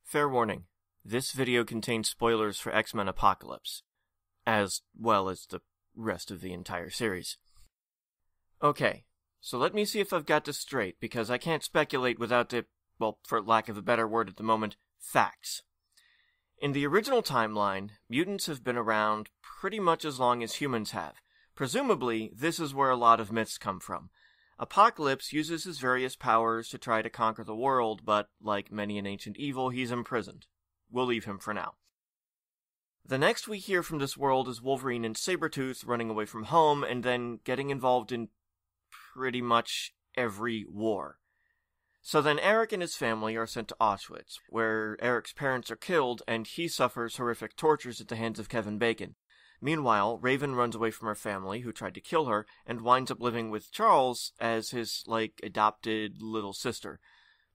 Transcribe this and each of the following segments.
Fair warning, this video contains spoilers for X-Men Apocalypse, as well as the rest of the entire series. Okay, so let me see if I've got this straight, because I can't speculate without the, well, for lack of a better word at the moment, facts. In the original timeline, mutants have been around pretty much as long as humans have. Presumably, this is where a lot of myths come from. Apocalypse uses his various powers to try to conquer the world, but, like many an ancient evil, he's imprisoned. We'll leave him for now. The next we hear from this world is Wolverine and Sabretooth running away from home and then getting involved in pretty much every war. So then Eric and his family are sent to Auschwitz, where Eric's parents are killed and he suffers horrific tortures at the hands of Kevin Bacon. Meanwhile, Raven runs away from her family, who tried to kill her, and winds up living with Charles as his, adopted little sister.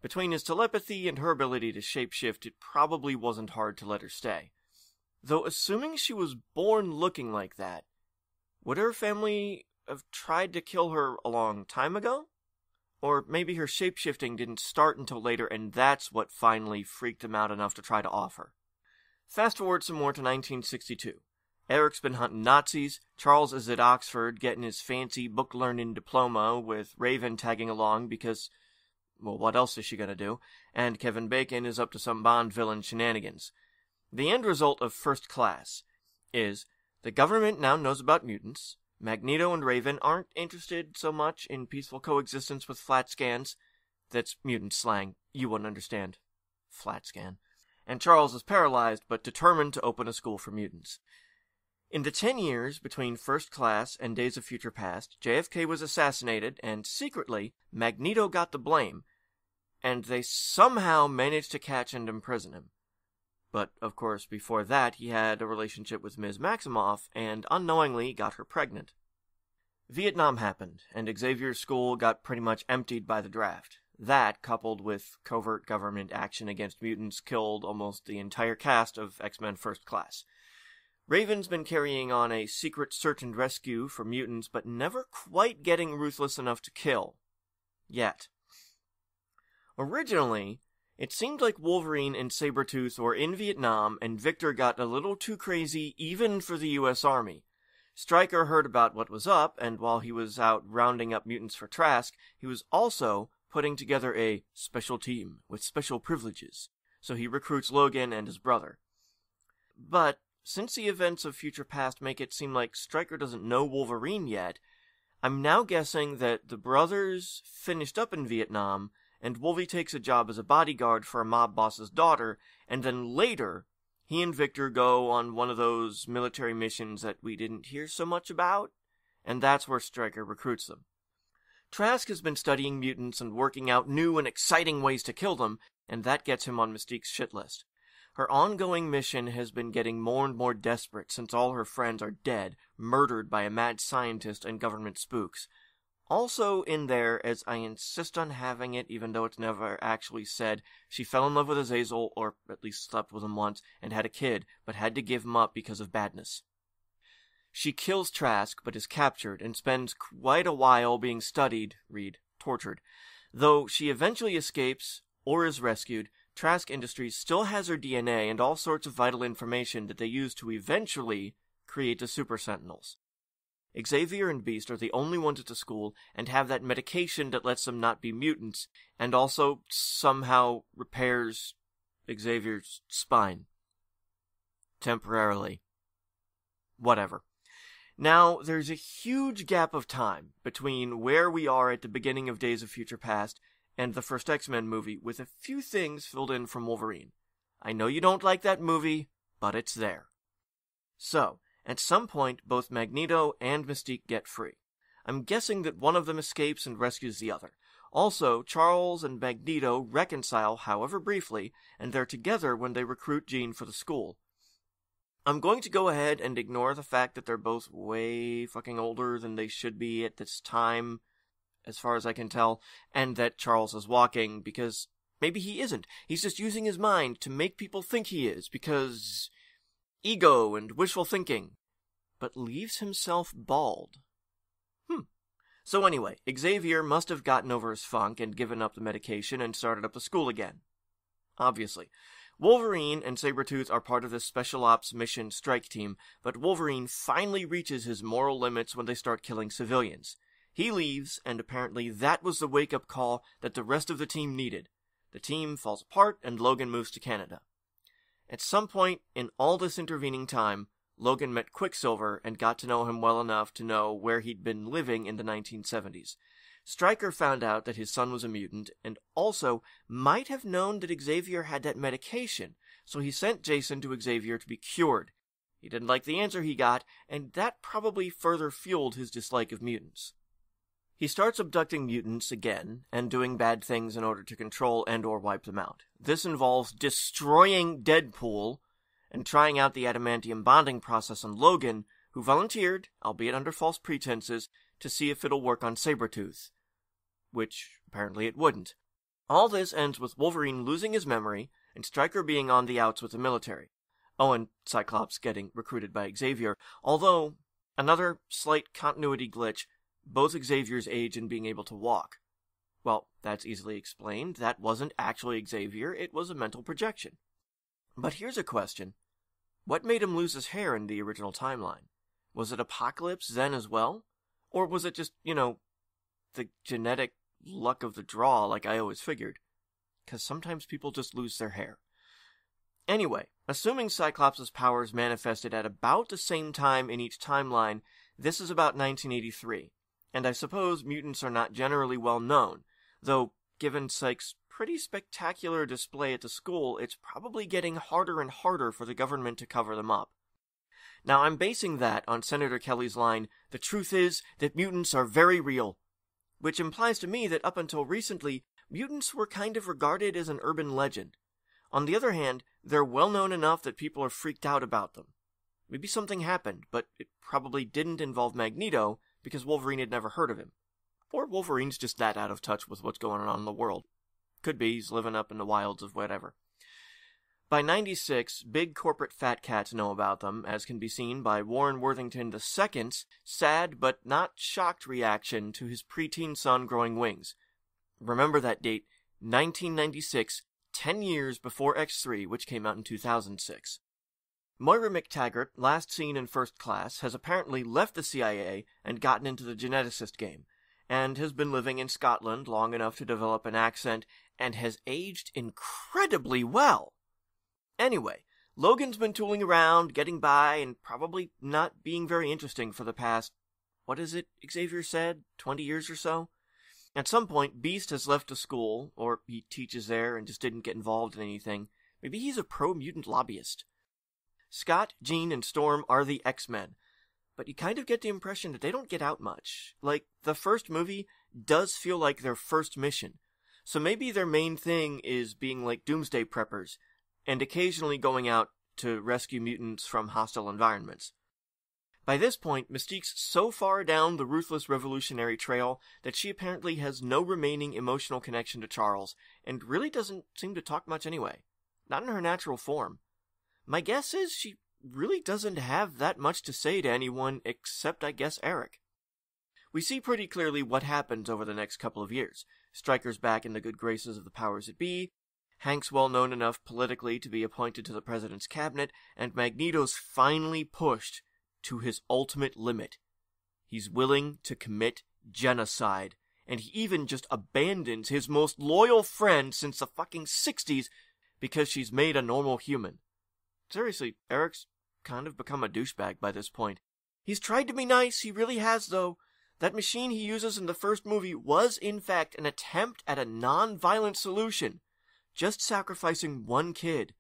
Between his telepathy and her ability to shapeshift, it probably wasn't hard to let her stay. Though assuming she was born looking like that, would her family have tried to kill her a long time ago? Or maybe her shapeshifting didn't start until later and that's what finally freaked them out enough to try to off her. Fast forward some more to 1962. Eric's been hunting Nazis, Charles is at Oxford getting his fancy book-learning diploma with Raven tagging along because, well, what else is she gonna do? And Kevin Bacon is up to some Bond villain shenanigans. The end result of First Class is the government now knows about mutants, Magneto and Raven aren't interested so much in peaceful coexistence with flat scans. That's mutant slang, you wouldn't understand. Flat scan. And Charles is paralyzed but determined to open a school for mutants. In the 10 years between First Class and Days of Future Past, JFK was assassinated, and secretly, Magneto got the blame, and they somehow managed to catch and imprison him. But, of course, before that, he had a relationship with Ms. Maximoff, and unknowingly got her pregnant. Vietnam happened, and Xavier's school got pretty much emptied by the draft. That, coupled with covert government action against mutants, killed almost the entire cast of X-Men First Class. Raven's been carrying on a secret search and rescue for mutants, but never quite getting ruthless enough to kill. Yet. Originally, it seemed like Wolverine and Sabretooth were in Vietnam, and Victor got a little too crazy even for the U.S. Army. Stryker heard about what was up, and while he was out rounding up mutants for Trask, he was also putting together a special team with special privileges, so he recruits Logan and his brother. But since the events of Future Past make it seem like Stryker doesn't know Wolverine yet, I'm now guessing that the brothers finished up in Vietnam, and Wolvie takes a job as a bodyguard for a mob boss's daughter, and then later, he and Victor go on one of those military missions that we didn't hear so much about, and that's where Stryker recruits them. Trask has been studying mutants and working out new and exciting ways to kill them, and that gets him on Mystique's shit list. Her ongoing mission has been getting more and more desperate since all her friends are dead, murdered by a mad scientist and government spooks. Also in there, as I insist on having it even though it's never actually said, she fell in love with Azazel, or at least slept with him once, and had a kid, but had to give him up because of badness. She kills Trask, but is captured, and spends quite a while being studied, read, tortured. Though she eventually escapes, or is rescued, Trask Industries still has her DNA and all sorts of vital information that they use to eventually create the Super Sentinels. Xavier and Beast are the only ones at the school and have that medication that lets them not be mutants, and also somehow repairs Xavier's spine. Temporarily. Whatever. Now, there's a huge gap of time between where we are at the beginning of Days of Future Past and the first X-Men movie, with a few things filled in from Wolverine. I know you don't like that movie, but it's there. So, at some point, both Magneto and Mystique get free. I'm guessing that one of them escapes and rescues the other. Also, Charles and Magneto reconcile, however briefly, and they're together when they recruit Jean for the school. I'm going to go ahead and ignore the fact that they're both way fucking older than they should be at this time, as far as I can tell, and that Charles is walking, because maybe he isn't. He's just using his mind to make people think he is, because ego and wishful thinking, but leaves himself bald. So anyway, Xavier must have gotten over his funk and given up the medication and started up the school again. Obviously. Wolverine and Sabretooth are part of this Special Ops mission strike team, but Wolverine finally reaches his moral limits when they start killing civilians. He leaves, and apparently that was the wake-up call that the rest of the team needed. The team falls apart, and Logan moves to Canada. At some point in all this intervening time, Logan met Quicksilver and got to know him well enough to know where he'd been living in the 1970s. Stryker found out that his son was a mutant, and also might have known that Xavier had that medication, so he sent Jason to Xavier to be cured. He didn't like the answer he got, and that probably further fueled his dislike of mutants. He starts abducting mutants again, and doing bad things in order to control and or wipe them out. This involves destroying Deadpool, and trying out the adamantium bonding process on Logan, who volunteered, albeit under false pretenses, to see if it'll work on Sabretooth. Which, apparently it wouldn't. All this ends with Wolverine losing his memory, and Stryker being on the outs with the military. Oh, and Cyclops getting recruited by Xavier, although, another slight continuity glitch, both Xavier's age and being able to walk. Well, that's easily explained. That wasn't actually Xavier, it was a mental projection. But here's a question. What made him lose his hair in the original timeline? Was it Apocalypse then as well? Or was it just, the genetic luck of the draw like I always figured? Because sometimes people just lose their hair. Anyway, assuming Cyclops' powers manifested at about the same time in each timeline, this is about 1983. And I suppose mutants are not generally well known, though given Psyche's pretty spectacular display at the school, it's probably getting harder and harder for the government to cover them up. Now, I'm basing that on Senator Kelly's line, "The truth is that mutants are very real," which implies to me that up until recently, mutants were kind of regarded as an urban legend. On the other hand, they're well known enough that people are freaked out about them. Maybe something happened, but it probably didn't involve Magneto, because Wolverine had never heard of him. Or Wolverine's just that out of touch with what's going on in the world. Could be, he's living up in the wilds of whatever. By 96, big corporate fat cats know about them, as can be seen by Warren Worthington II's sad but not shocked reaction to his preteen son growing wings. Remember that date, 1996, 10 years before X3, which came out in 2006. Moira McTaggart, last seen in First Class, has apparently left the CIA and gotten into the geneticist game, and has been living in Scotland long enough to develop an accent, and has aged incredibly well. Anyway, Logan's been tooling around, getting by, and probably not being very interesting for the past, what is it Xavier said, 20 years or so? At some point, Beast has left the school, or he teaches there and just didn't get involved in anything. Maybe he's a pro-mutant lobbyist. Scott, Jean, and Storm are the X-Men, but you kind of get the impression that they don't get out much. Like, the first movie does feel like their first mission, so maybe their main thing is being like doomsday preppers, and occasionally going out to rescue mutants from hostile environments. By this point, Mystique's so far down the ruthless revolutionary trail that she apparently has no remaining emotional connection to Charles, and really doesn't seem to talk much anyway. Not in her natural form. My guess is she really doesn't have that much to say to anyone except, I guess, Eric. We see pretty clearly what happens over the next couple of years. Stryker's back in the good graces of the powers that be, Hank's well known enough politically to be appointed to the president's cabinet, and Magneto's finally pushed to his ultimate limit. He's willing to commit genocide, and he even just abandons his most loyal friend since the fucking 60s because she's made a normal human. Seriously, Eric's kind of become a douchebag by this point. He's tried to be nice, he really has though. That machine he uses in the first movie was in fact an attempt at a non-violent solution, just sacrificing one kid.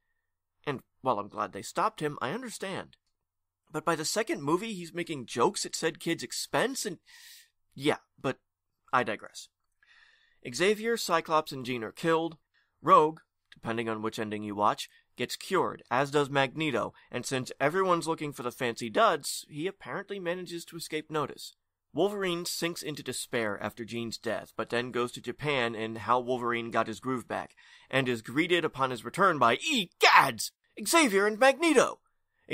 And while I'm glad they stopped him, I understand. But by the second movie, he's making jokes at said kid's expense, and yeah, but I digress. Xavier, Cyclops, and Jean are killed. Rogue, depending on which ending you watch, gets cured, as does Magneto, and since everyone's looking for the fancy duds, he apparently manages to escape notice. Wolverine sinks into despair after Jean's death, but then goes to Japan in How Wolverine Got His Groove Back, and is greeted upon his return by, egads! Xavier and Magneto!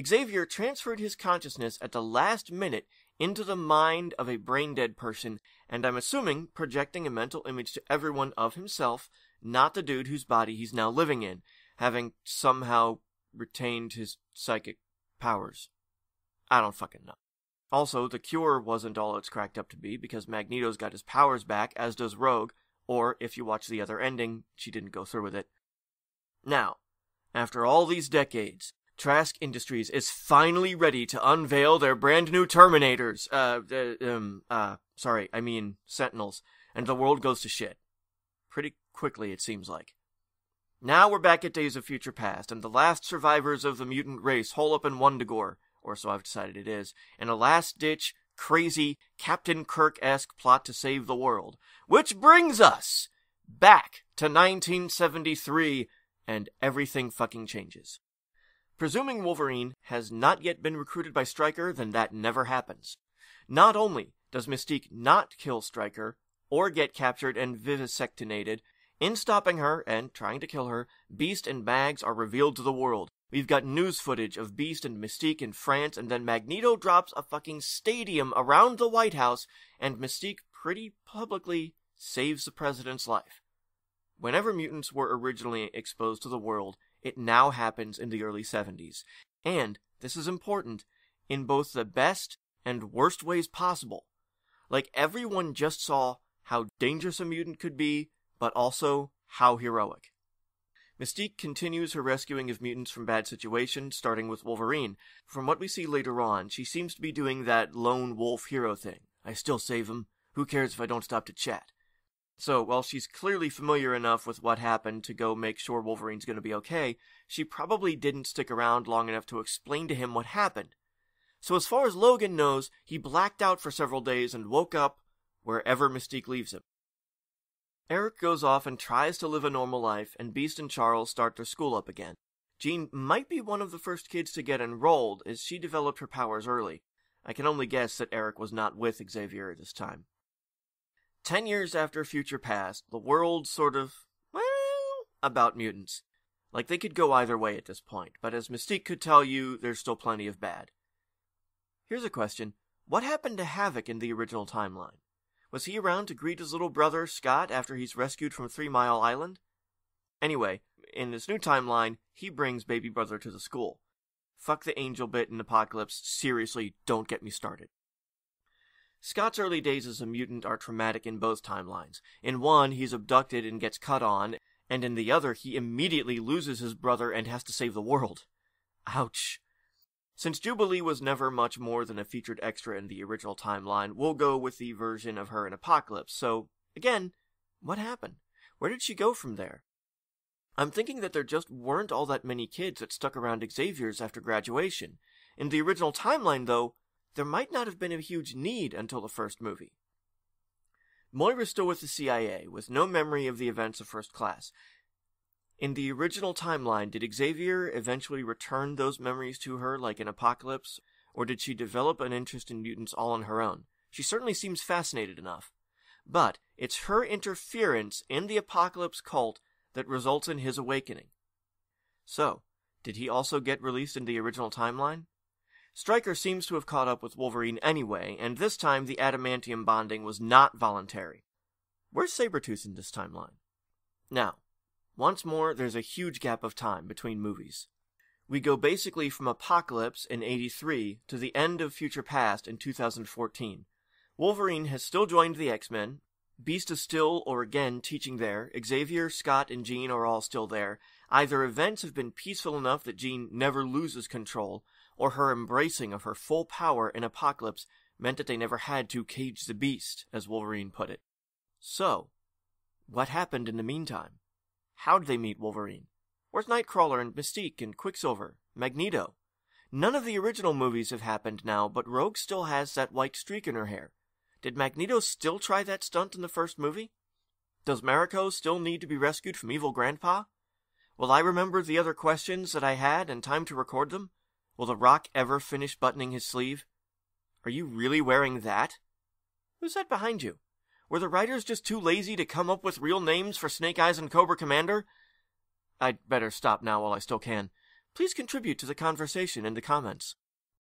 Xavier transferred his consciousness at the last minute into the mind of a brain-dead person, and I'm assuming projecting a mental image to everyone of himself, not the dude whose body he's now living in. having somehow retained his psychic powers. I don't fucking know. Also, the cure wasn't all it's cracked up to be, because Magneto's got his powers back, as does Rogue, or, if you watch the other ending, she didn't go through with it. Now, after all these decades, Trask Industries is finally ready to unveil their brand new Terminators, Sentinels, and the world goes to shit. Pretty quickly, it seems like. Now we're back at Days of Future Past, and the last survivors of the mutant race hole up in Wundagore, or so I've decided it is, in a last-ditch, crazy, Captain Kirk-esque plot to save the world. Which brings us back to 1973, and everything fucking changes. Presuming Wolverine has not yet been recruited by Stryker, then that never happens. Not only does Mystique not kill Stryker, or get captured and vivisectinated, in stopping her and trying to kill her, Beast and Mags are revealed to the world. We've got news footage of Beast and Mystique in France, and then Magneto drops a fucking stadium around the White House, and Mystique pretty publicly saves the president's life. Whenever mutants were originally exposed to the world, it now happens in the early 70s. And, this is important, in both the best and worst ways possible. Like, everyone just saw how dangerous a mutant could be, but also how heroic. Mystique continues her rescuing of mutants from bad situations, starting with Wolverine. From what we see later on, she seems to be doing that lone wolf hero thing. I still save him. Who cares if I don't stop to chat? So, while she's clearly familiar enough with what happened to go make sure Wolverine's gonna be okay, she probably didn't stick around long enough to explain to him what happened. So as far as Logan knows, he blacked out for several days and woke up wherever Mystique leaves him. Eric goes off and tries to live a normal life, and Beast and Charles start their school up again. Jean might be one of the first kids to get enrolled, as she developed her powers early. I can only guess that Eric was not with Xavier this time. 10 years after Future Past, the world's sort of, about mutants. Like, they could go either way at this point, but as Mystique could tell you, there's still plenty of bad. Here's a question. What happened to Havoc in the original timeline? Was he around to greet his little brother, Scott, after he's rescued from 3 Mile Island? Anyway, in this new timeline, he brings baby brother to the school. Fuck the angel bit in Apocalypse, seriously, don't get me started. Scott's early days as a mutant are traumatic in both timelines. In one, he's abducted and gets cut on, and in the other, he immediately loses his brother and has to save the world. Ouch. Since Jubilee was never much more than a featured extra in the original timeline, we'll go with the version of her in Apocalypse. So, again, what happened? Where did she go from there? I'm thinking that there just weren't all that many kids that stuck around Xavier's after graduation. In the original timeline, though, there might not have been a huge need until the first movie. Moira's still with the CIA, with no memory of the events of First Class. In the original timeline, did Xavier eventually return those memories to her like in Apocalypse, or did she develop an interest in mutants all on her own? She certainly seems fascinated enough. But it's her interference in the Apocalypse cult that results in his awakening. So, did he also get released in the original timeline? Stryker seems to have caught up with Wolverine anyway, and this time the adamantium bonding was not voluntary. Where's Sabretooth in this timeline? Now, once more, there's a huge gap of time between movies. We go basically from Apocalypse in '83 to the end of Future Past in 2014. Wolverine has still joined the X-Men, Beast is still or again teaching there, Xavier, Scott, and Jean are all still there. Either events have been peaceful enough that Jean never loses control, or her embracing of her full power in Apocalypse meant that they never had to cage the Beast, as Wolverine put it. So, what happened in the meantime? How'd they meet Wolverine? Where's Nightcrawler and Mystique and Quicksilver, Magneto? None of the original movies have happened now, but Rogue still has that white streak in her hair. Did Magneto still try that stunt in the first movie? Does Mariko still need to be rescued from evil Grandpa? Will I remember the other questions that I had and time to record them? Will the Rock ever finish buttoning his sleeve? Are you really wearing that? Who's that behind you? Were the writers just too lazy to come up with real names for Snake Eyes and Cobra Commander? I'd better stop now while I still can. Please contribute to the conversation in the comments.